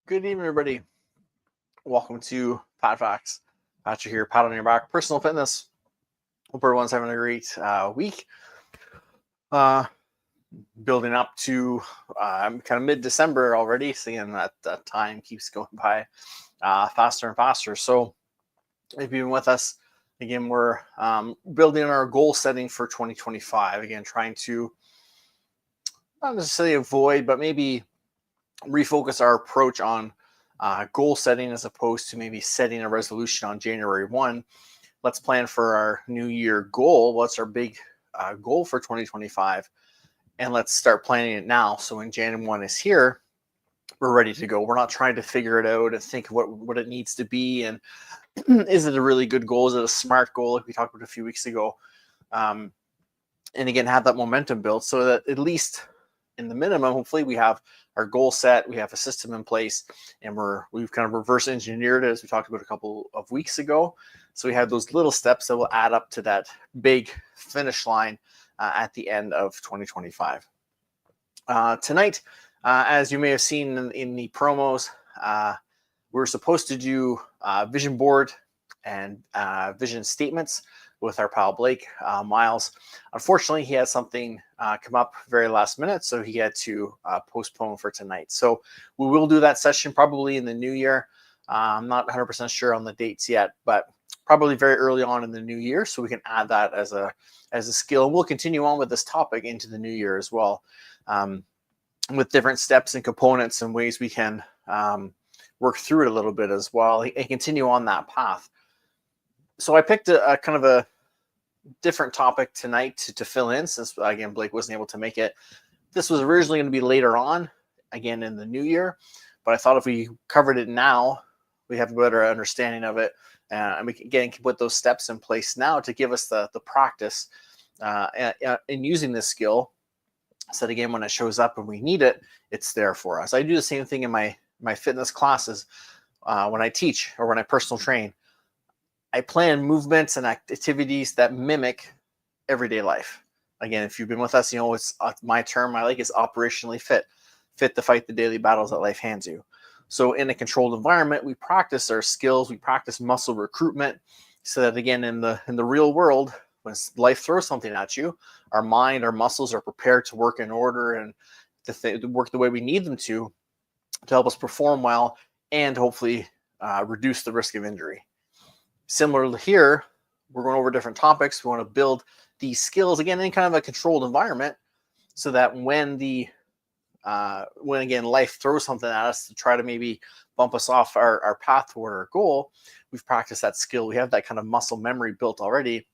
Good evening, everybody. Welcome to PatFacts. Patrick here, pat on your back, personal fitness. Hope everyone's having a great week. Building up to kind of mid-December already, seeing that time keeps going by faster and faster. So if you've been with us, again, we're building our goal setting for 2025. Again, trying to not necessarily avoid, but maybe refocus our approach on goal setting as opposed to maybe setting a resolution on January 1. Let's plan for our new year goal. What's our big goal for 2025? And let's start planning it now. So when January 1 is here, we're ready to go. We're not trying to figure it out and think what it needs to be. And is it a really good goal? Is it a smart goal like we talked about a few weeks ago? And again, have that momentum built so that at least in the minimum, hopefully we have our goal set, we have a system in place, and we've kind of reverse engineered it as we talked about a couple of weeks ago. So we have those little steps that will add up to that big finish line at the end of 2025. Tonight, as you may have seen in the promos, we're supposed to do vision board and vision statements with our pal Blake Miles. Unfortunately, he had something come up very last minute, so he had to postpone for tonight. So we will do that session probably in the new year. I'm not 100% sure on the dates yet, but probably very early on in the new year, so we can add that as a skill. And we'll continue on with this topic into the new year as well, with different steps and components and ways we can work through it a little bit as well and continue on that path. So I picked a kind of a different topic tonight to fill in, since again Blake wasn't able to make it. This was originally going to be later on, again in the new year, but I thought if we covered it now, we have a better understanding of it, and we can put those steps in place now to give us the practice in using this skill, so that again when it shows up and we need it, it's there for us. I do the same thing in my fitness classes when I teach or when I personal train. I plan movements and activities that mimic everyday life. Again, if you've been with us, you know it's my term I like is operationally fit to fight the daily battles that life hands you. So in a controlled environment, we practice our skills, we practice muscle recruitment, so that again in the real world, when life throws something at you, our mind, our muscles are prepared to work in order and to work the way we need them to help us perform well and hopefully reduce the risk of injury. Similar here, we're going over different topics. We want to build these skills again in kind of a controlled environment, so that when again life throws something at us to try to maybe bump us off our path toward our goal, we've practiced that skill. We have that kind of muscle memory built already,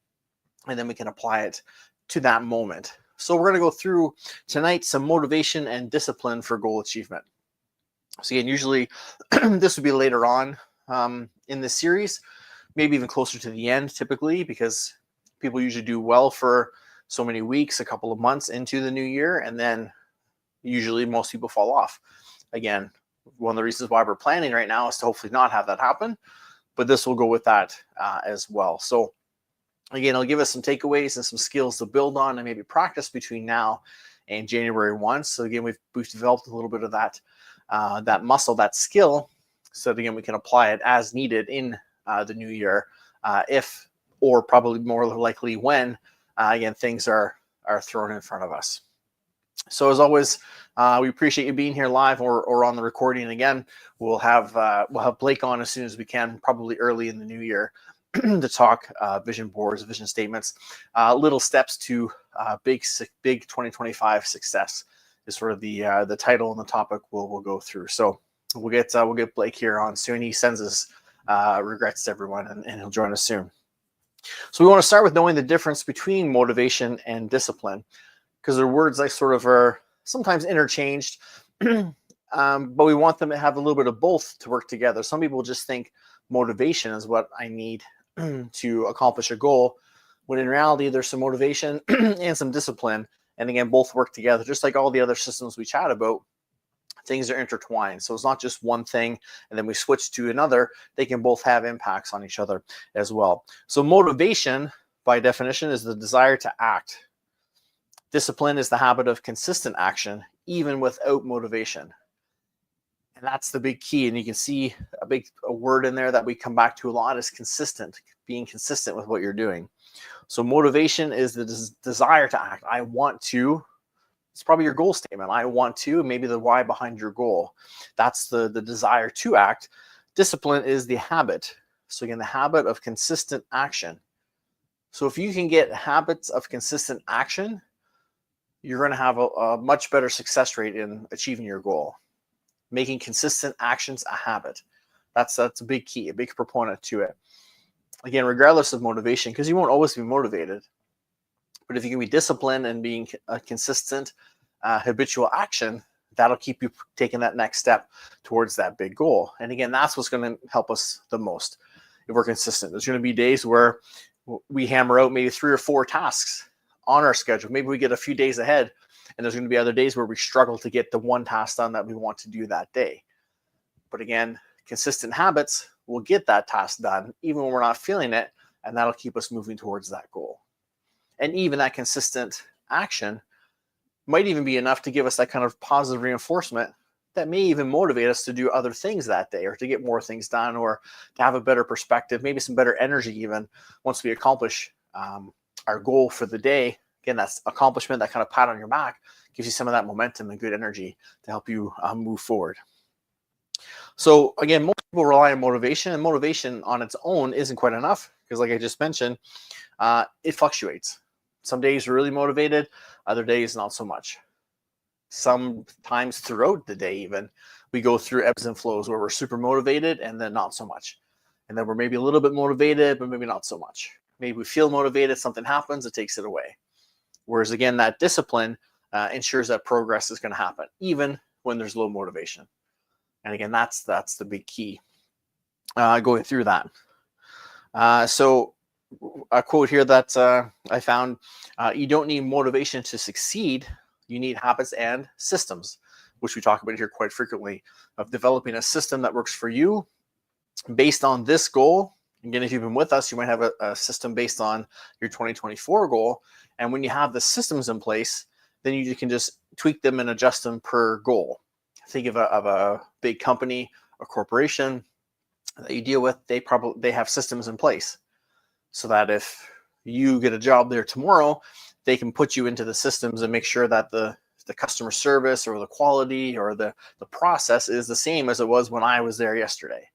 and then we can apply it to that moment. So we're going to go through tonight some motivation and discipline for goal achievement. So again, usually this would be later on in this series, maybe even closer to the end typically, because people usually do well for so many weeks, a couple of months into the new year, and then usually most people fall off. Again, one of the reasons why we're planning right now is to hopefully not have that happen, but this will go with that as well. So again, it'll give us some takeaways and some skills to build on and maybe practice between now and January 1. So again, we've developed a little bit of that muscle, that skill, so that again we can apply it as needed in the new year, if, or probably more likely when, again, things are thrown in front of us. So as always, we appreciate you being here live or on the recording. Again, we'll have Blake on as soon as we can, probably early in the new year, to talk vision boards, vision statements, little steps to big 2025 success is sort of the title and the topic we'll go through. So we'll get Blake here on soon. He sends his regrets to everyone, and he'll join us soon. So we want to start with knowing the difference between motivation and discipline, because they're words that sort of are sometimes interchanged, but we want them to have a little bit of both to work together. Some people just think motivation is what I need to accomplish a goal, when in reality there's some motivation and some discipline, and again both work together. Just like all the other systems we chat about, things are intertwined. So it's not just one thing and then we switch to another. They can both have impacts on each other as well. So motivation, by definition, is the desire to act. Discipline is the habit of consistent action, even without motivation. And that's the big key. And you can see a word in there that we come back to a lot is consistent, being consistent with what you're doing. So motivation is the desire to act. I want to. It's probably your goal statement. I want to, maybe the why behind your goal. That's the desire to act. Discipline is the habit. So again, the habit of consistent action. So if you can get habits of consistent action, you're going to have a much better success rate in achieving your goal. Making consistent actions a habit. That's a big key, a big proponent to it. Again, regardless of motivation, because you won't always be motivated. But if you can be disciplined and being a consistent, habitual action, that'll keep you taking that next step towards that big goal. And again, that's what's going to help us the most if we're consistent. There's going to be days where we hammer out maybe 3 or 4 tasks on our schedule. Maybe we get a few days ahead, and there's going to be other days where we struggle to get the one task done that we want to do that day. But again, consistent habits will get that task done even when we're not feeling it, and that'll keep us moving towards that goal. And even that consistent action might even be enough to give us that kind of positive reinforcement that may even motivate us to do other things that day, or to get more things done, or to have a better perspective, maybe some better energy even once we accomplish our goal for the day. Again, that's accomplishment, that kind of pat on your back gives you some of that momentum and good energy to help you move forward. So again, most people rely on motivation, and motivation on its own isn't quite enough, because like I just mentioned, it fluctuates. Some days we're really motivated, other days not so much. Sometimes throughout the day even, we go through ebbs and flows where we're super motivated and then not so much. And then we're maybe a little bit motivated, but maybe not so much. Maybe we feel motivated, something happens, it takes it away. Whereas again, that discipline ensures that progress is going to happen, even when there's low motivation. And again, that's the big key going through that. So a quote here that I found, you don't need motivation to succeed, you need habits and systems, which we talk about here quite frequently, of developing a system that works for you based on this goal. Again, if you've been with us, you might have a system based on your 2024 goal. And when you have the systems in place, then you can just tweak them and adjust them per goal. Think of a big company, a corporation that you deal with, they have systems in place, so that if you get a job there tomorrow, they can put you into the systems and make sure that the customer service or the quality or the process is the same as it was when I was there yesterday.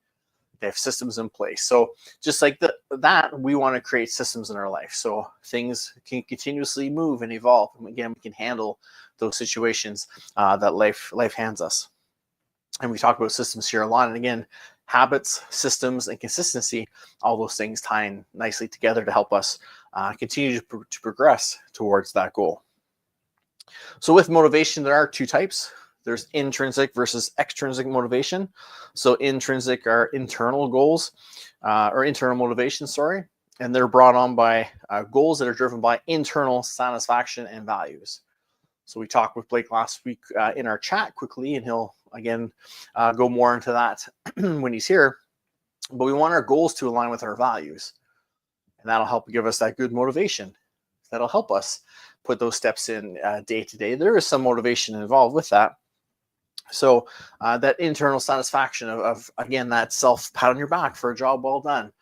They have systems in place. So just like that, we want to create systems in our life so things can continuously move and evolve. And again, we can handle those situations that life hands us. And we talk about systems here a lot. And again, habits, systems, and consistency, all those things tie in nicely together to help us continue to progress towards that goal. So with motivation, there are 2 types. There's intrinsic versus extrinsic motivation. So intrinsic are internal goals, or internal motivation, sorry. And they're brought on by goals that are driven by internal satisfaction and values. So we talked with Blake last week in our chat quickly, and he'll again go more into that when he's here. But we want our goals to align with our values, and that'll help give us that good motivation. That'll help us put those steps in day to day. There is some motivation involved with that. So that internal satisfaction of again, that self pat on your back for a job well done.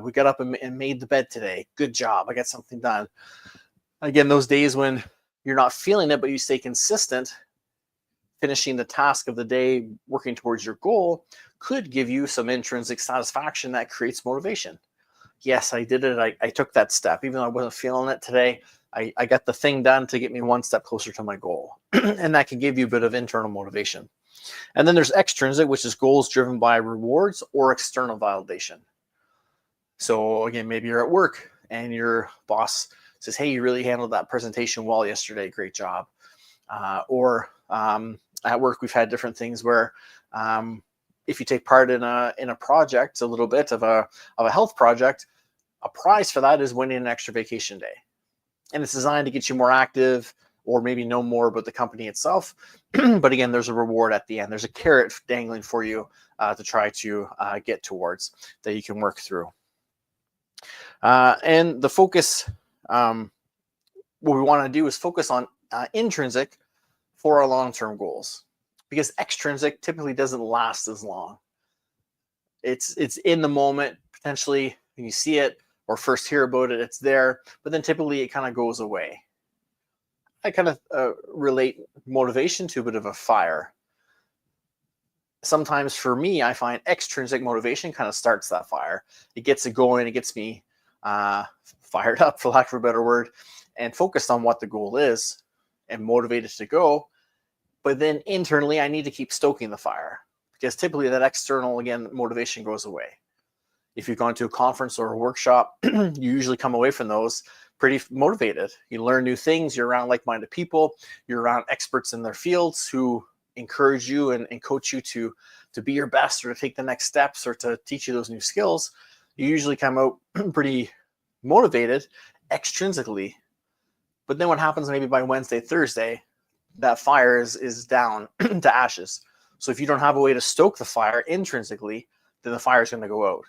We got up and made the bed today. Good job. I got something done. Again, those days when you're not feeling it, but you stay consistent, finishing the task of the day, working towards your goal, could give you some intrinsic satisfaction that creates motivation. Yes, I did it. I took that step. Even though I wasn't feeling it today, I got the thing done to get me one step closer to my goal. And that can give you a bit of internal motivation. And then there's extrinsic, which is goals driven by rewards or external validation. So again, maybe you're at work and your boss says, hey, you really handled that presentation well yesterday. Great job. Or at work, we've had different things where if you take part in a project, a little bit of a health project, a prize for that is winning an extra vacation day. And it's designed to get you more active or maybe know more about the company itself. But again, there's a reward at the end. There's a carrot dangling for you to try to get towards that you can work through. And the focus, what we want to do is focus on intrinsic for our long-term goals. because extrinsic typically doesn't last as long. It's in the moment, potentially when you see it or first hear about it, it's there, but then typically it kind of goes away. I kind of relate motivation to a bit of a fire. Sometimes for me, I find extrinsic motivation kind of starts that fire. It gets it going, it gets me fired up, for lack of a better word, and focused on what the goal is and motivated to go. But then internally, I need to keep stoking the fire, because typically that external, again, motivation goes away. If you've gone to a conference or a workshop, you usually come away from those pretty motivated. You learn new things, you're around like-minded people, you're around experts in their fields who encourage you and coach you to be your best, or to take the next steps, or to teach you those new skills. You usually come out pretty motivated extrinsically. But then what happens maybe by Wednesday, Thursday, that fire is down to ashes. So if you don't have a way to stoke the fire intrinsically, then the fire is going to go out,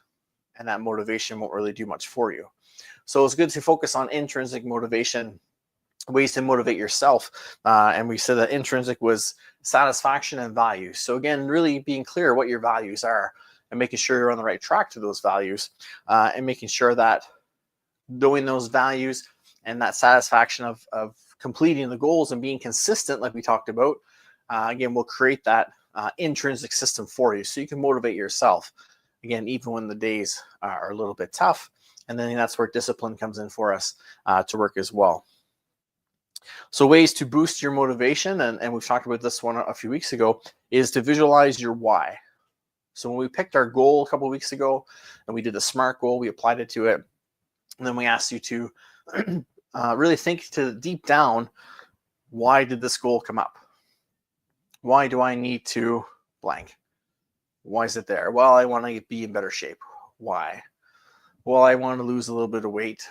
and that motivation won't really do much for you. So it's good to focus on intrinsic motivation, ways to motivate yourself. And we said that intrinsic was satisfaction and values. So again, really being clear what your values are and making sure you're on the right track to those values, and making sure that knowing those values and that satisfaction of completing the goals and being consistent, like we talked about, again, will create that intrinsic system for you, so you can motivate yourself, again, even when the days are a little bit tough. And then that's where discipline comes in for us to work as well. So ways to boost your motivation, and we've talked about this one a few weeks ago, is to visualize your why. So when we picked our goal a couple of weeks ago and we did the SMART goal, we applied it to it, and then we asked you to really think to deep down, why did this goal come up? Why do I need to blank? Why is it there? Well, I want to be in better shape. Why? Well, I want to lose a little bit of weight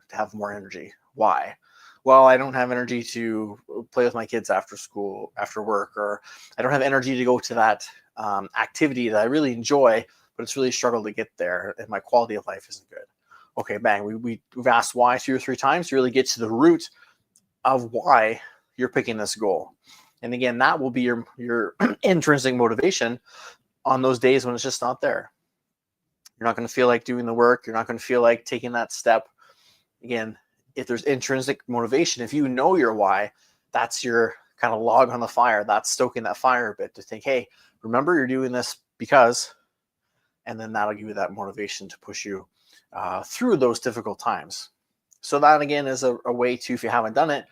to have more energy. Why? Well, I don't have energy to play with my kids after school, after work, or I don't have energy to go to that activity that I really enjoy, but it's really struggled to get there, and my quality of life isn't good. Okay, bang, we've asked why 2 or 3 times to really get to the root of why you're picking this goal. And again, that will be your intrinsic motivation on those days when it's just not there. You're not going to feel like doing the work. You're not going to feel like taking that step. Again, if there's intrinsic motivation, if you know your why, that's your kind of log on the fire. That's stoking that fire a bit to think, hey, remember you're doing this because, and then that'll give you that motivation to push you through those difficult times. So that, again, is a way to, if you haven't done it,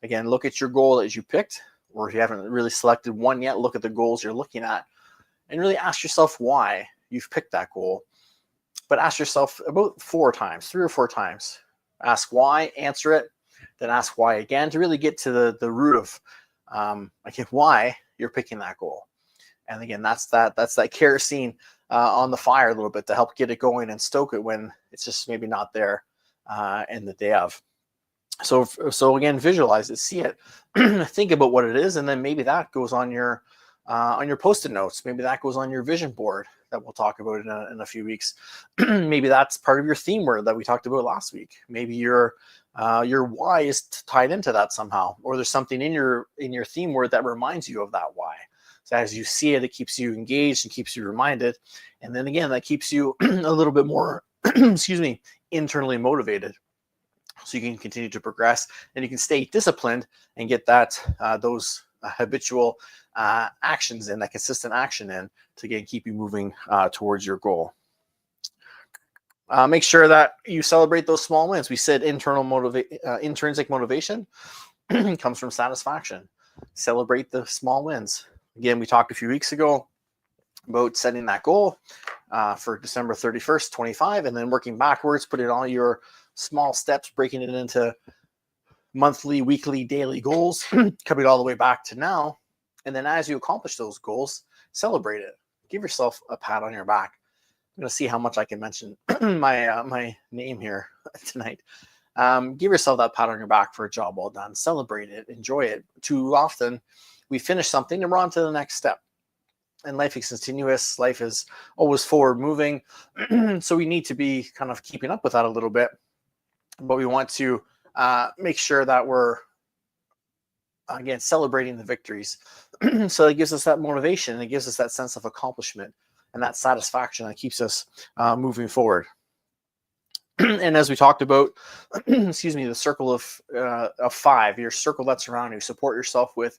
again, look at your goal that you picked, or if you haven't really selected one yet, look at the goals you're looking at and really ask yourself why you've picked that goal. But ask yourself about 4 times, 3 or 4 times. Ask why, answer it, then ask why again, to really get to the root of again, why you're picking that goal. And again, that's that kerosene on the fire a little bit to help get it going and stoke it when it's just maybe not there in the day of. So again, visualize it, see it, think about what it is, and then maybe that goes on your Post-it notes. Maybe that goes on your vision board that we'll talk about in a few weeks. Maybe that's part of your theme word that we talked about last week. Maybe your why is tied into that somehow, or there's something in your theme word that reminds you of that why. So as you see it, it keeps you engaged and keeps you reminded, and then again, that keeps you a little bit more, excuse me, internally motivated, so you can continue to progress and you can stay disciplined and get that those habitual actions in, that consistent action in, to again keep you moving towards your goal. Make sure that you celebrate those small wins. We said intrinsic motivation comes from satisfaction. Celebrate the small wins. Again, we talked a few weeks ago about setting that goal for December 31st, 25, and then working backwards, putting all your small steps, breaking it into monthly, weekly, daily goals, coming all the way back to now. And then as you accomplish those goals, celebrate it. Give yourself a pat on your back. I'm going to see how much I can mention my name here tonight. Give yourself that pat on your back for a job well done. Celebrate it. Enjoy it. Too often, we finish something and we're on to the next step. And life is continuous. Life is always forward moving. So we need to be kind of keeping up with that a little bit. But we want to make sure that we're again, celebrating the victories. So it gives us that motivation. It gives us that sense of accomplishment and that satisfaction that keeps us moving forward. And as we talked about, excuse me, the circle of 5, your circle that's around you. Support yourself with,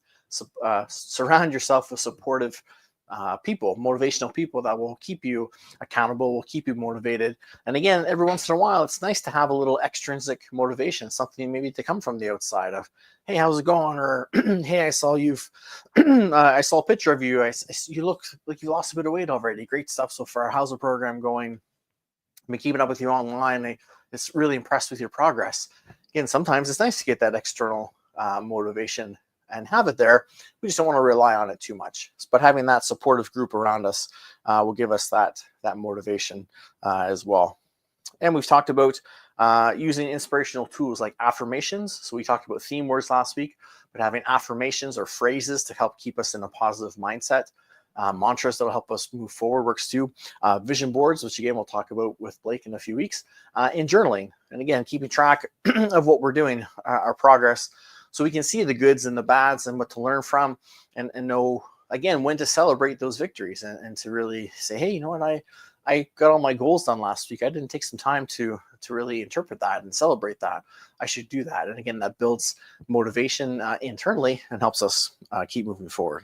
surround yourself with supportive people, motivational people that will keep you accountable, will keep you motivated. And again, every once in a while, it's nice to have a little extrinsic motivation, something maybe to come from the outside of, hey, how's it going? Or hey, I saw you've, I saw a picture of you. You look like you lost a bit of weight already. Great stuff so far. How's the program going? I've been keeping up with you online. It's really impressed with your progress. Again, sometimes it's nice to get that external motivation and have it there. We just don't want to rely on it too much. But having that supportive group around us will give us that motivation as well. And we've talked about using inspirational tools like affirmations. So we talked about theme words last week, but having affirmations or phrases to help keep us in a positive mindset. Mantras that will help us move forward works too. Vision boards, which again we'll talk about with Blake in a few weeks. In journaling, and again keeping track of what we're doing, our progress, so we can see the goods and the bads and what to learn from, and know again when to celebrate those victories, and to really say, hey, you know what, I got all my goals done last week. I didn't take some time to really interpret that and celebrate that. I should do that. And again, that builds motivation internally and helps us keep moving forward.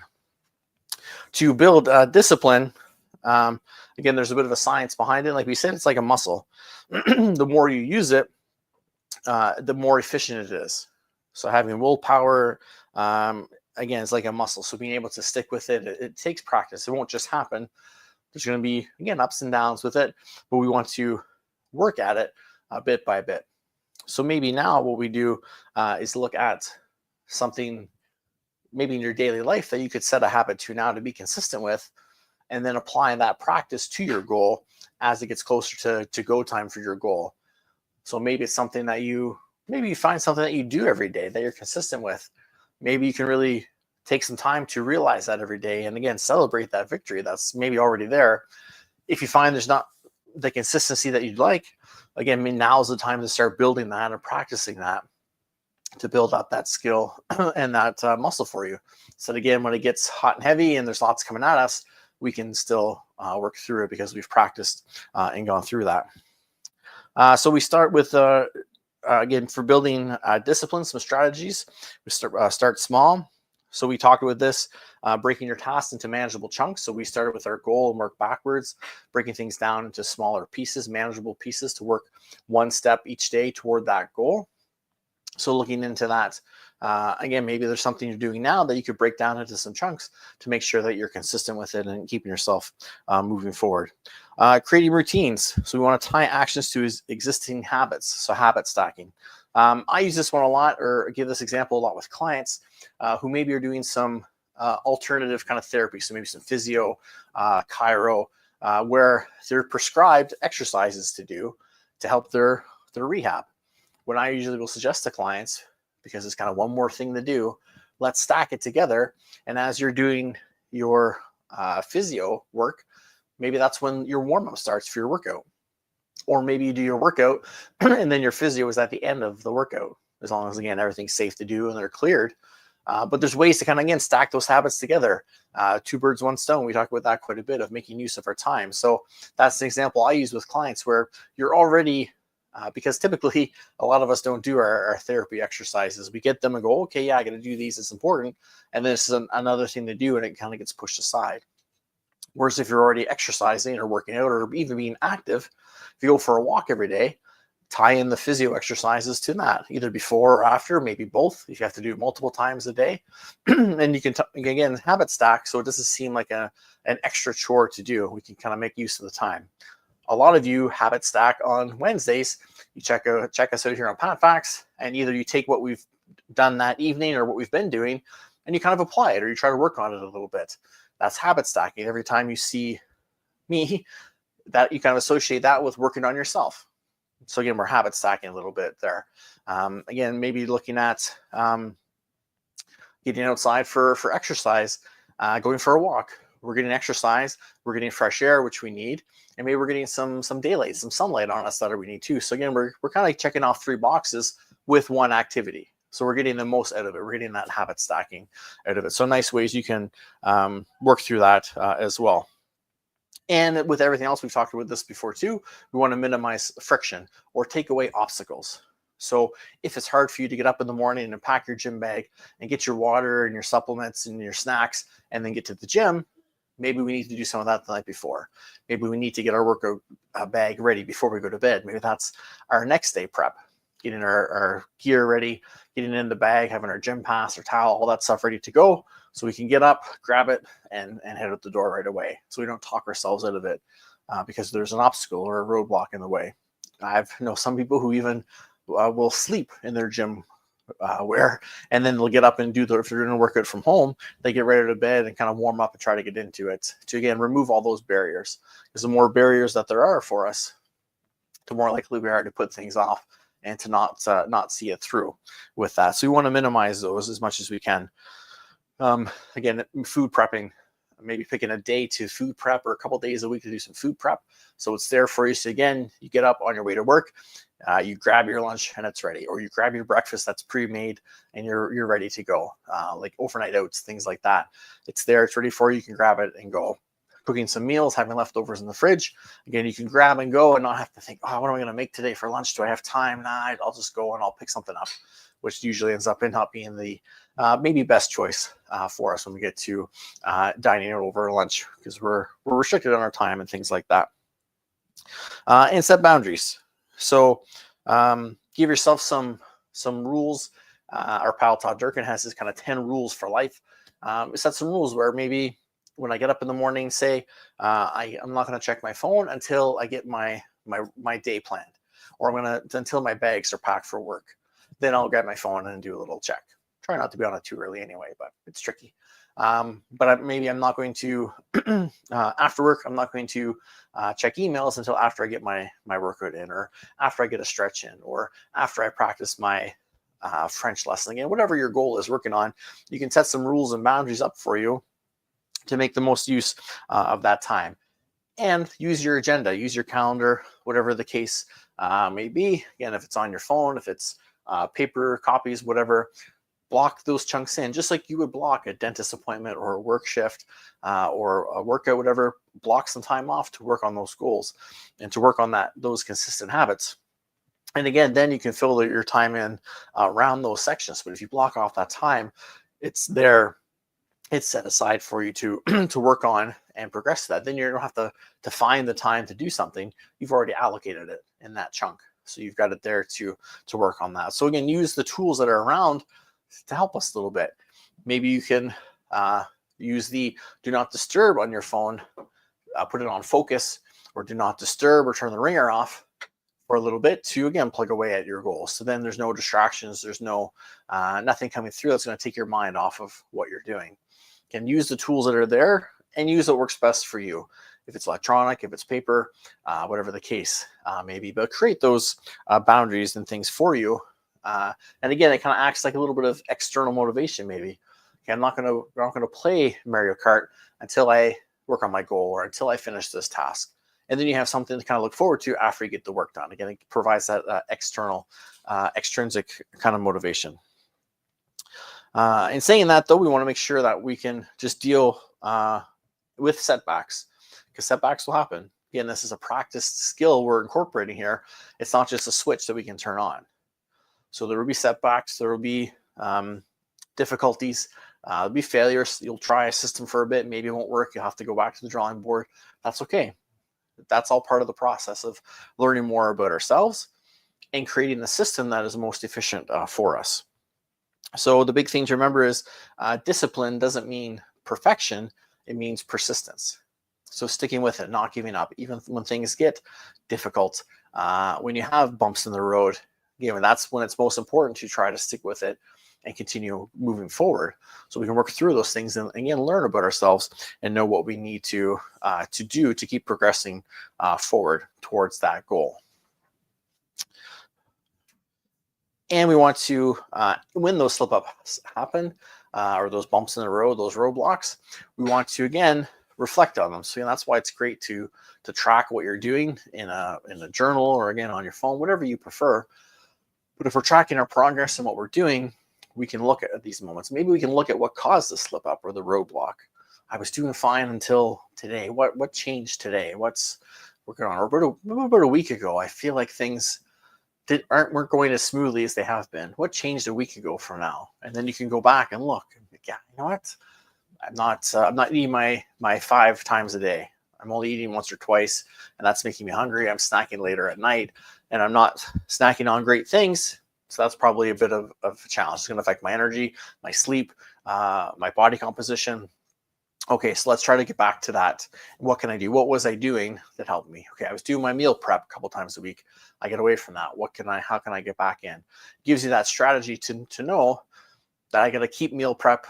To build discipline, again, there's a bit of a science behind it. Like we said, it's like a muscle. The more you use it, the more efficient it is. So having willpower, again, is like a muscle. So being able to stick with it, it takes practice. It won't just happen. There's going to be, again, ups and downs with it, but we want to work at it bit by bit. So maybe now what we do is look at something maybe in your daily life that you could set a habit to now to be consistent with, and then apply that practice to your goal as it gets closer to go time for your goal. So maybe it's something that you find something that you do every day that you're consistent with. Maybe you can really take some time to realize that every day, and again, celebrate that victory that's maybe already there. If you find there's not the consistency that you'd like, again, now is the time to start building that and practicing that, to build up that skill and that muscle for you. So that again, when it gets hot and heavy and there's lots coming at us, we can still work through it because we've practiced and gone through that. So we start with, again, for building discipline, some strategies. We start small. So we talked about this, breaking your tasks into manageable chunks. So we started with our goal and work backwards, breaking things down into smaller pieces, manageable pieces, to work one step each day toward that goal. So looking into that, again, maybe there's something you're doing now that you could break down into some chunks to make sure that you're consistent with it and keeping yourself moving forward. Creating routines. So we want to tie actions to existing habits. So habit stacking. I use this one a lot, or give this example a lot with clients who maybe are doing some alternative kind of therapy. So maybe some physio, chiro, where they're prescribed exercises to do to help their rehab. What I usually will suggest to clients, because it's kind of one more thing to do, let's stack it together. And as you're doing your physio work, maybe that's when your warm-up starts for your workout. Or maybe you do your workout and then your physio is at the end of the workout, as long as, again, everything's safe to do and they're cleared. But there's ways to kind of, again, stack those habits together. 2 birds, 1 stone. We talk about that quite a bit, of making use of our time. So that's an example I use with clients where you're already, because typically a lot of us don't do our therapy exercises. We get them and go, okay, yeah, I got to do these. It's important. And then it's another thing to do, and it kind of gets pushed aside. Whereas if you're already exercising or working out or even being active, if you go for a walk every day, tie in the physio exercises to that, either before or after, maybe both, if you have to do it multiple times a day. And you can, again, habit stack, so it doesn't seem like an extra chore to do. We can kind of make use of the time. A lot of you habit stack on Wednesdays. You check us out here on PatFacts, and either you take what we've done that evening or what we've been doing, and you kind of apply it, or you try to work on it a little bit. That's habit stacking. Every time you see me, that you kind of associate that with working on yourself. So again, we're habit stacking a little bit there. Again, maybe looking at getting outside for exercise, going for a walk. We're getting exercise, we're getting fresh air, which we need, and maybe we're getting some daylight, some sunlight on us that we need too. So again, we're kind of checking off 3 boxes with one activity. So we're getting the most out of it. We're getting that habit stacking out of it. So nice ways you can work through that as well. And with everything else, we've talked about this before too, we want to minimize friction or take away obstacles. So if it's hard for you to get up in the morning and pack your gym bag and get your water and your supplements and your snacks and then get to the gym, maybe we need to do some of that the night before. Maybe we need to get our workout bag ready before we go to bed. Maybe that's our next day prep, getting our gear ready, getting in the bag, having our gym pass, our towel, all that stuff ready to go, so we can get up, grab it, and head out the door right away. So we don't talk ourselves out of it because there's an obstacle or a roadblock in the way. I know some people who even will sleep in their gym wear, and then they'll get up and if they're doing a workout from home, they get ready to bed and kind of warm up and try to get into it to, again, remove all those barriers. Because the more barriers that there are for us, the more likely we are to put things off and to not see it through with that. So we want to minimize those as much as we can. Again, food prepping, maybe picking a day to food prep or a couple days a week to do some food prep. So it's there for you. So again, you get up on your way to work, you grab your lunch and it's ready, or you grab your breakfast that's pre-made and you're ready to go. Like overnight oats, things like that. It's there, it's ready for you. You can grab it and go. Cooking some meals, having leftovers in the fridge. Again, you can grab and go and not have to think, oh, what am I going to make today for lunch? Do I have time? Nah, I'll just go and I'll pick something up, which usually ends up in not being the maybe best choice for us when we get to dining out over lunch, because we're restricted on our time and things like that. And set boundaries. So give yourself some rules. Our pal Todd Durkin has this kind of 10 rules for life. Set some rules where maybe when I get up in the morning, say I'm not going to check my phone until I get my day planned, or until my bags are packed for work. Then I'll grab my phone and do a little check. Try not to be on it too early anyway, but it's tricky. But maybe I'm not going to after work. I'm not going to check emails until after I get my workout in, or after I get a stretch in, or after I practice my French lesson. Again, whatever your goal is working on, you can set some rules and boundaries up for you to make the most use of that time. And use your agenda, use your calendar, whatever the case may be. Again, if it's on your phone, if it's paper copies, whatever, block those chunks in, just like you would block a dentist appointment or a work shift or a workout, whatever. Block some time off to work on those goals and to work on those consistent habits. And again, then you can fill your time in around those sections. But if you block off that time, it's there. It's set aside for you to to work on and progress to that. Then you don't have to find the time to do something. You've already allocated it in that chunk. So you've got it there to work on that. So again, use the tools that are around to help us a little bit. Maybe you can use the do not disturb on your phone, put it on focus, or do not disturb, or turn the ringer off for a little bit to, again, plug away at your goals. So then there's no distractions. There's no nothing coming through that's going to take your mind off of what you're doing. Can use the tools that are there and use what works best for you. If it's electronic, if it's paper, whatever the case may be, but create those boundaries and things for you. And again, it kind of acts like a little bit of external motivation. Maybe, okay, I'm not going to play Mario Kart until I work on my goal, or until I finish this task. And then you have something to kind of look forward to after you get the work done. Again, it provides that extrinsic kind of motivation. In saying that, though, we want to make sure that we can just deal with setbacks, because setbacks will happen. Again, this is a practiced skill we're incorporating here. It's not just a switch that we can turn on. So there will be setbacks. There will be difficulties. There'll be failures. You'll try a system for a bit. Maybe it won't work. You'll have to go back to the drawing board. That's okay. That's all part of the process of learning more about ourselves and creating the system that is most efficient for us. So the big thing to remember is discipline doesn't mean perfection. It means persistence. So sticking with it, not giving up, even when things get difficult, when you have bumps in the road, that's when it's most important to try to stick with it and continue moving forward, so we can work through those things and again learn about ourselves and know what we need to do to keep progressing forward towards that goal. And we want to, when those slip-ups happen, or those bumps in the road, those roadblocks, we want to, again, reflect on them. So that's why it's great to track what you're doing in a journal, or again on your phone, whatever you prefer. But if we're tracking our progress and what we're doing, we can look at these moments. Maybe we can look at what caused the slip up or the roadblock. I was doing fine until today. What changed today? What's working on? Or about a week ago, I feel like things weren't going as smoothly as they have been. What changed a week ago from now? And then you can go back and look. Yeah, you know what? I'm not eating my 5 times a day. I'm only eating once or twice, and that's making me hungry. I'm snacking later at night, and I'm not snacking on great things. So that's probably a bit of a challenge. It's going to affect my energy, my sleep, my body composition. Okay, so let's try to get back to that. What can I do? What was I doing that helped me? Okay, I was doing my meal prep a couple times a week. I get away from that. How can I get back in? It gives you that strategy to know that I got to keep meal prep.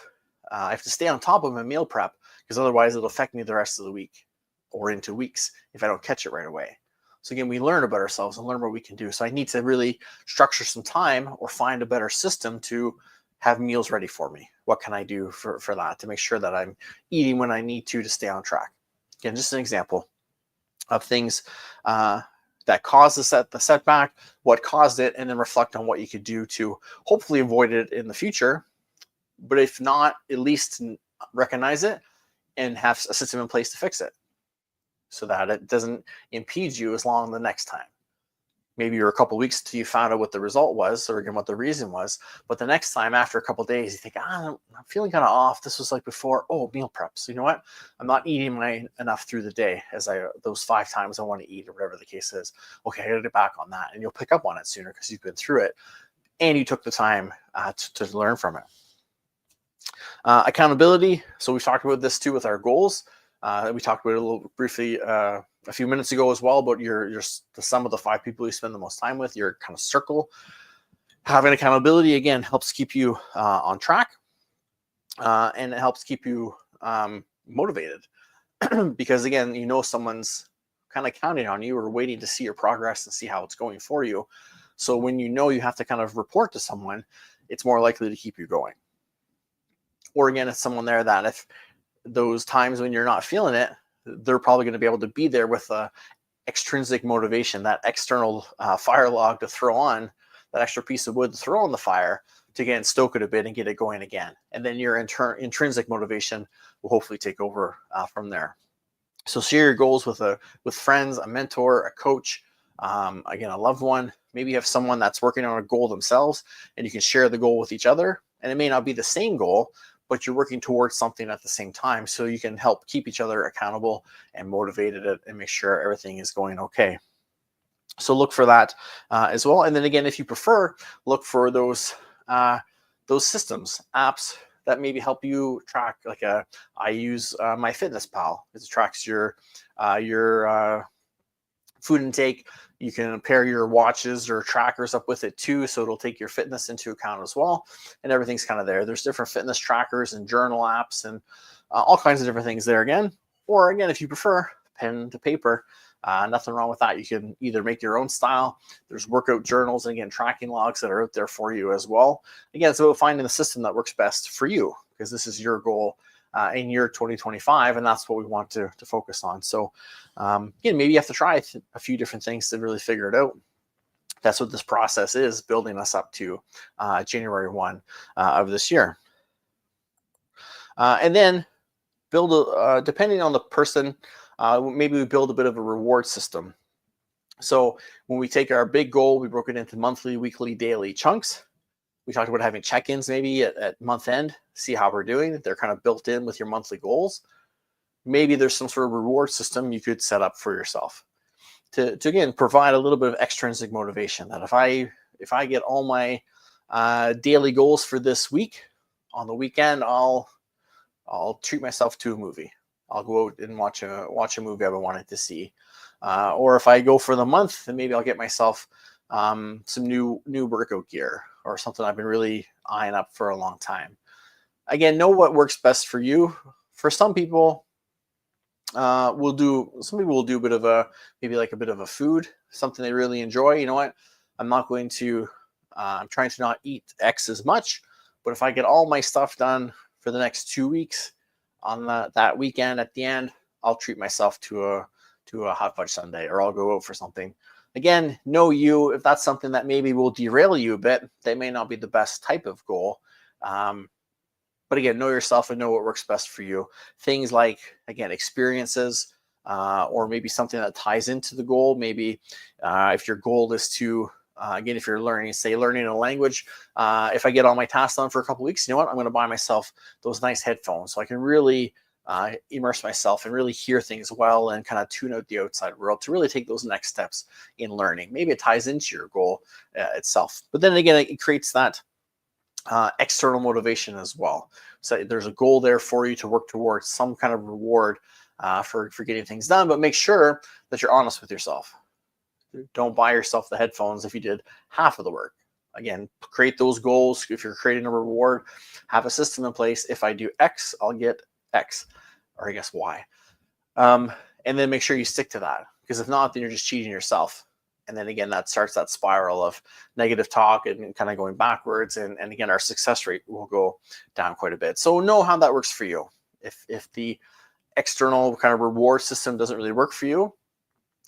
I have to stay on top of my meal prep because otherwise it'll affect me the rest of the week or into weeks if I don't catch it right away. So again, we learn about ourselves and learn what we can do. So I need to really structure some time or find a better system to have meals ready for me. What can I do for that to make sure that I'm eating when I need to stay on track? Again, just an example of things that caused the setback, what caused it, and then reflect on what you could do to hopefully avoid it in the future. But if not, at least recognize it and have a system in place to fix it so that it doesn't impede you as long the next time. Maybe you're a couple of weeks till you found out what the result was or again what the reason was. But the next time after a couple of days, you think, I'm feeling kind of off. This was like before. Oh, meal prep. So you know what? I'm not eating enough through the day as those 5 times I want to eat or whatever the case is. Okay, I got to get back on that. And you'll pick up on it sooner because you've been through it and you took the time to learn from it. Accountability. So we've talked about this too with our goals. We talked about it a little briefly a few minutes ago as well about the sum of the 5 people you spend the most time with, your kind of circle. Having accountability again helps keep you on track, and it helps keep you motivated because again, you know someone's kind of counting on you or waiting to see your progress and see how it's going for you. So when you know you have to kind of report to someone, it's more likely to keep you going. Or again, it's someone there that if those times when you're not feeling it, they're probably going to be able to be there with a extrinsic motivation, that external fire log to throw on, that extra piece of wood to throw on the fire to again stoke it a bit and get it going again. And then your intrinsic motivation will hopefully take over from there. So share your goals with friends, a mentor, a coach, again, a loved one. Maybe you have someone that's working on a goal themselves and you can share the goal with each other. And it may not be the same goal, but you're working towards something at the same time so you can help keep each other accountable and motivated and make sure everything is going okay. So look for that as well. And then again, if you prefer, look for those systems, apps that maybe help you track. Like I use MyFitnessPal. It tracks your food intake. You can pair your watches or trackers up with it too, so it'll take your fitness into account as well. And everything's kind of there. There's different fitness trackers and journal apps and all kinds of different things there again. Or again, if you prefer, pen to paper. Nothing wrong with that. You can either make your own style. There's workout journals and again, tracking logs that are out there for you as well. Again, it's about finding the system that works best for you because this is your goal in year 2025, and that's what we want to focus on. So again, maybe you have to try a few different things to really figure it out. That's what this process is, building us up to January 1 of this year. And then build, depending on the person, maybe we build a bit of a reward system. So when we take our big goal, we broke it into monthly, weekly, daily chunks. We talked about having check-ins maybe at month end, see how we're doing. They're kind of built in with your monthly goals. Maybe there's some sort of reward system you could set up for yourself to again, provide a little bit of extrinsic motivation that if I get all my daily goals for this week, on the weekend, I'll treat myself to a movie. I'll go out and watch a movie I've been wanting to see. Or if I go for the month, then maybe I'll get myself some new workout gear or something I've been really eyeing up for a long time. Again, know what works best for you. For some people, will do a bit of maybe like a bit of a food, something they really enjoy. You know what? I'm trying to not eat X as much, but if I get all my stuff done for the next 2 weeks on that weekend at the end, I'll treat myself to a hot fudge sundae, or I'll go out for something. Again, know you. If that's something that maybe will derail you a bit, that may not be the best type of goal. But again, know yourself and know what works best for you. Things like, again, experiences, or maybe something that ties into the goal. Maybe if your goal is to, again, if you're learning, say learning a language, if I get all my tasks done for a couple of weeks, you know what? I'm going to buy myself those nice headphones so I can really immerse myself and really hear things well and kind of tune out the outside world to really take those next steps in learning. Maybe it ties into your goal itself. But then again, it creates that external motivation as well. So there's a goal there for you to work towards, some kind of reward for getting things done, but make sure that you're honest with yourself. Don't buy yourself the headphones if you did half of the work. Again, create those goals. If you're creating a reward, have a system in place. If I do X, I'll get X, or I guess Y. And then make sure you stick to that, because if not, then you're just cheating yourself. And then again, that starts that spiral of negative talk and kind of going backwards. And again, our success rate will go down quite a bit. So know how that works for you. If the external kind of reward system doesn't really work for you,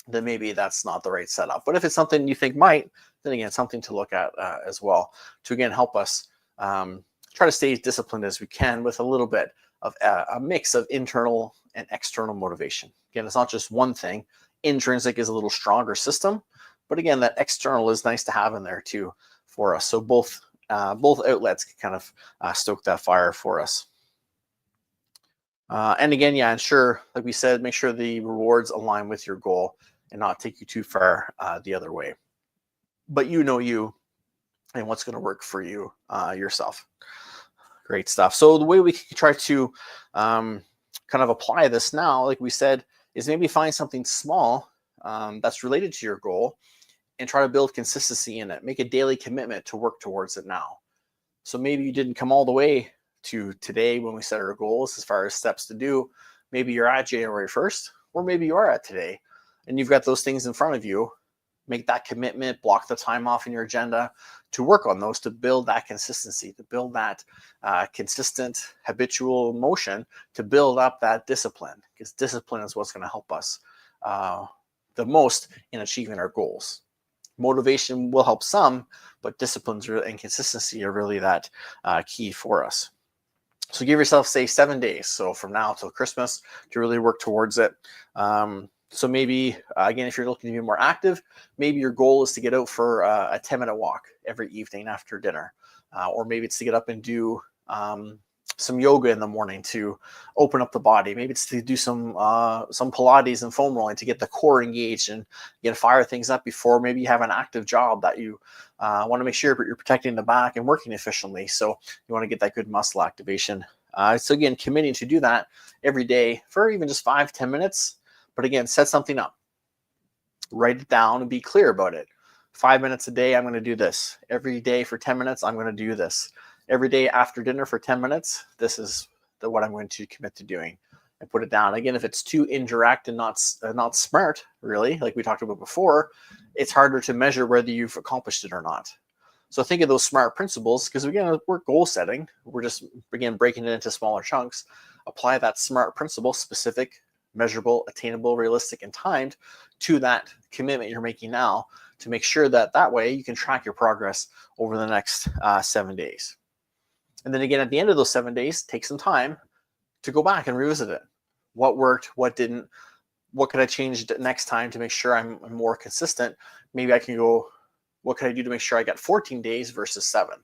then maybe that's not the right setup. But if it's something you think might, then again, something to look at as well to, again, help us try to stay as disciplined as we can with a little bit of a mix of internal and external motivation. Again, it's not just one thing. Intrinsic is a little stronger system, but again, that external is nice to have in there too for us. So both outlets can kind of stoke that fire for us. And again, yeah, and sure, like we said, make sure the rewards align with your goal and not take you too far the other way. But you know you and what's going to work for you yourself. Great stuff. So the way we can try to kind of apply this now, like we said, is maybe find something small that's related to your goal and try to build consistency in it. Make a daily commitment to work towards it now. So maybe you didn't come all the way to today when we set our goals as far as steps to do. Maybe you're at January 1st, or maybe you are at today and you've got those things in front of you. Make that commitment, block the time off in your agenda to work on those, to build that consistency, to build that consistent habitual motion, to build up that discipline, because discipline is what's going to help us the most in achieving our goals. Motivation will help some, but disciplines and consistency are really that key for us. So give yourself, say, 7 days. So from now till Christmas to really work towards it. So maybe, again, if you're looking to be more active, maybe your goal is to get out for a 10-minute walk every evening after dinner. Or maybe it's to get up and do some yoga in the morning to open up the body. Maybe it's to do some Pilates and foam rolling to get the core engaged and fire things up before maybe you have an active job that you want to make sure you're protecting the back and working efficiently. So you want to get that good muscle activation. So again, committing to do that every day for even just 5-10 minutes. But again, set something up. Write it down and be clear about it. 5 minutes a day, I'm going to do this. Every day for 10 minutes, I'm going to do this. Every day after dinner for 10 minutes, this is what I'm going to commit to doing, and put it down. Again, if it's too indirect and not smart, really, like we talked about before, it's harder to measure whether you've accomplished it or not. So think of those SMART principles, because again, we're goal setting. We're just, again, breaking it into smaller chunks. Apply that SMART principle, specific, measurable, attainable, realistic, and timed, to that commitment you're making now, to make sure that way you can track your progress over the next 7 days. And then again, at the end of those 7 days, take some time to go back and revisit it. What worked, what didn't, what could I change next time to make sure I'm more consistent? Maybe I can go, what can I do to make sure I got 14 days versus 7?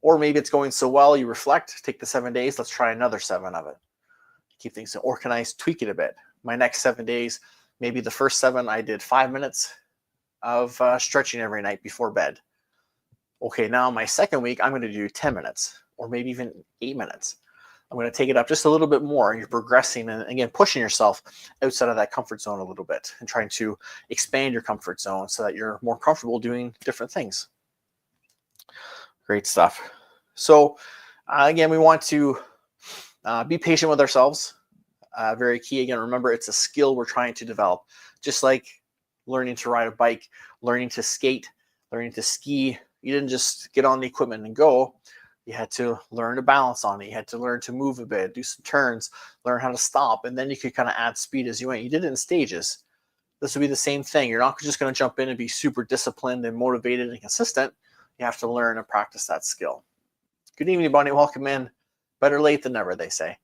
Or maybe it's going so well, you reflect, take the 7 days, let's try another 7 of it. Keep things, or can I tweak it a bit? My next 7 days, maybe the first 7, I did 5 minutes of stretching every night before bed. Okay, now my second week, I'm going to do 10 minutes or maybe even 8 minutes. I'm going to take it up just a little bit more, and you're progressing and, again, pushing yourself outside of that comfort zone a little bit and trying to expand your comfort zone so that you're more comfortable doing different things. Great stuff. So again, we want to be patient with ourselves. Very key. Again, remember, it's a skill we're trying to develop. Just like learning to ride a bike, learning to skate, learning to ski. You didn't just get on the equipment and go. You had to learn to balance on it. You had to learn to move a bit, do some turns, learn how to stop, and then you could kind of add speed as you went. You did it in stages. This would be the same thing. You're not just going to jump in and be super disciplined and motivated and consistent. You have to learn and practice that skill. Good evening, Bonnie. Welcome in. Better late than never, they say.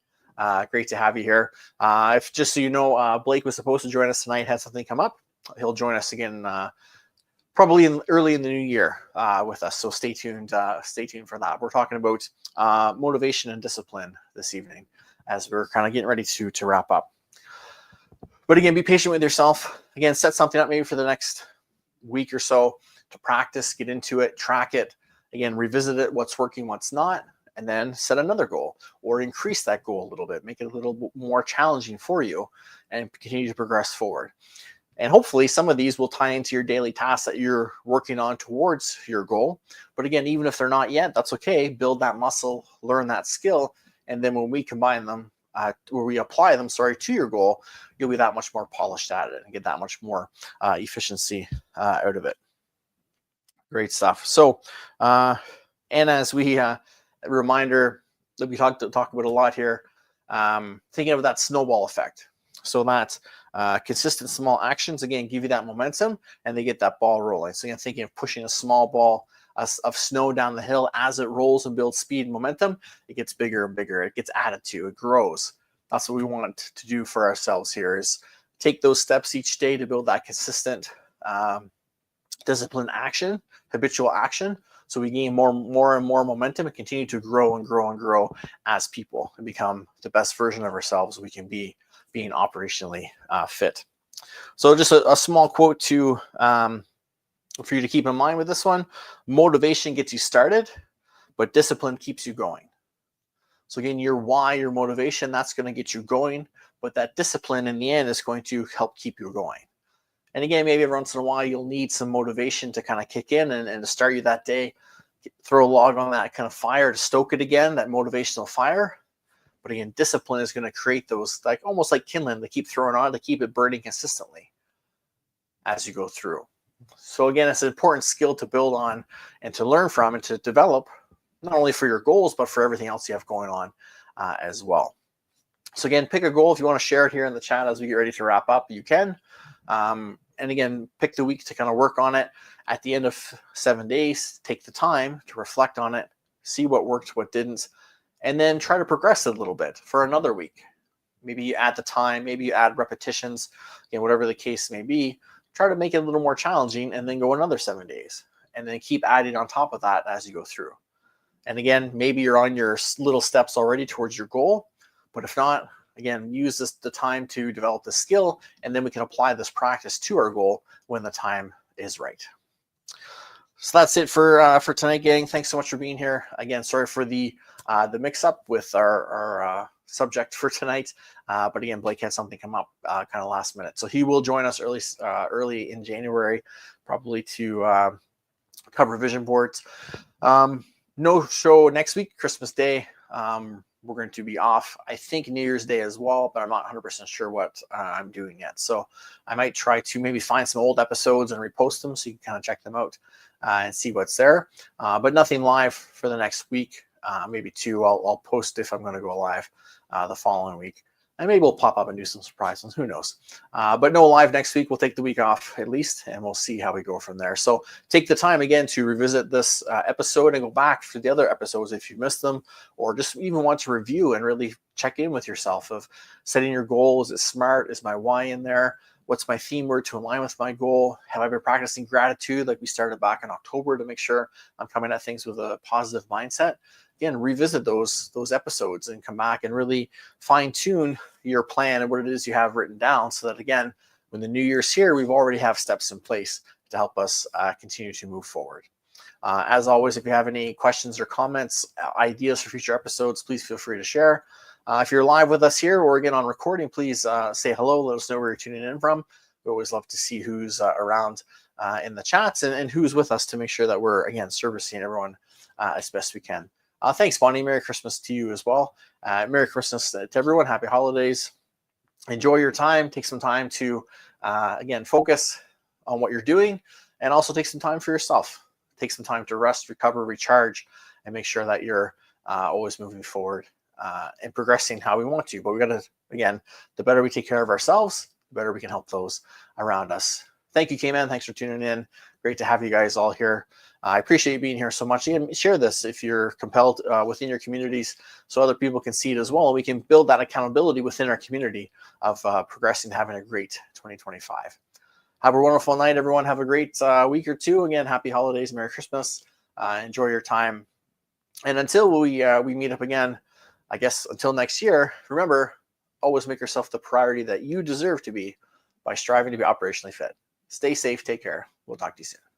Great to have you here. If just so you know, Blake was supposed to join us tonight, had something come up. He'll join us again probably early in the new year with us. So stay tuned. Stay tuned for that. We're talking about motivation and discipline this evening as we're kind of getting ready to wrap up. But again, be patient with yourself. Again, set something up maybe for the next week or so to practice, get into it, track it. Again, revisit it, what's working, what's not, and then set another goal or increase that goal a little bit, make it a little more challenging for you and continue to progress forward. And hopefully some of these will tie into your daily tasks that you're working on towards your goal. But again, even if they're not yet, that's okay. Build that muscle, learn that skill. And then when we combine them, or we apply them, to your goal, you'll be that much more polished at it and get that much more efficiency out of it. Great stuff. So, and as we, a reminder that we talk about a lot here, thinking of that snowball effect. So that consistent small actions, again, give you that momentum and they get that ball rolling. So again, thinking of pushing a small ball of snow down the hill as it rolls and builds speed and momentum, it gets bigger and bigger. It gets added to, it grows. That's what we want to do for ourselves here, is take those steps each day to build that consistent disciplined action, habitual action. So we gain more and more momentum and continue to grow and grow and grow as people and become the best version of ourselves we can be, being operationally fit. So just a small quote to for you to keep in mind with this one: motivation gets you started, but discipline keeps you going. So again, your why, your motivation, that's going to get you going, but that discipline in the end is going to help keep you going. And again, maybe every once in a while you'll need some motivation to kind of kick in and to start you that day, throw a log on that kind of fire to stoke it again, that motivational fire. But again, discipline is going to create those, like almost like kindling, to keep throwing on, to keep it burning consistently as you go through. So again, it's an important skill to build on and to learn from and to develop, not only for your goals, but for everything else you have going on as well. So again, pick a goal. If you want to share it here in the chat as we get ready to wrap up, you can. And again, pick the week to kind of work on it. At the end of 7 days, take the time to reflect on it, see what worked, what didn't, and then try to progress it a little bit for another week. Maybe you add the time, maybe you add repetitions, whatever the case may be. Try to make it a little more challenging and then go another 7 days and then keep adding on top of that as you go through. And again, maybe you're on your little steps already towards your goal, but if not, again, use the time to develop the skill, and then we can apply this practice to our goal when the time is right. So that's it for tonight, gang. Thanks so much for being here. Again, sorry for the mix-up with our subject for tonight, but again, Blake had something come up kind of last minute, so he will join us early in January, probably to cover vision boards. No show next week, Christmas Day. We're going to be off, I think, New Year's Day as well, but I'm not 100% sure what I'm doing yet. So I might try to maybe find some old episodes and repost them so you can kind of check them out and see what's there. But nothing live for the next week, maybe two. I'll post if I'm going to go live the following week. And maybe we'll pop up and do some surprise ones. Who knows? But no live next week. We'll take the week off at least, and we'll see how we go from there. So take the time again to revisit this episode and go back to the other episodes if you missed them, or just even want to review and really check in with yourself of setting your goals. Is it smart? Is my why in there? What's my theme word to align with my goal? Have I been practicing gratitude like we started back in October to make sure I'm coming at things with a positive mindset? Again, revisit those episodes and come back and really fine tune your plan and what it is you have written down, so that again, when the new year's here, we've already have steps in place to help us continue to move forward. As always, if you have any questions or comments, ideas for future episodes, please feel free to share. If you're live with us here or again on recording, please say hello. Let us know where you're tuning in from. We always love to see who's around in the chats and who's with us to make sure that we're, again, servicing everyone as best we can. Thanks, Bonnie. Merry Christmas to you as well. Merry Christmas to everyone. Happy holidays. Enjoy your time. Take some time to, again, focus on what you're doing, and also take some time for yourself. Take some time to rest, recover, recharge, and make sure that you're always moving forward and progressing how we want to. But we got to, again, the better we take care of ourselves, the better we can help those around us. Thank you, K-Man. Thanks for tuning in. great to have you guys all here. I appreciate you being here so much. And share this if you're compelled within your communities so other people can see it as well. And we can build that accountability within our community of progressing to having a great 2025. Have a wonderful night, everyone. Have a great week or two. Again, happy holidays, Merry Christmas. Enjoy your time. And until we meet up again, I guess until next year, remember, always make yourself the priority that you deserve to be by striving to be operationally fit. Stay safe. Take care. We'll talk to you soon.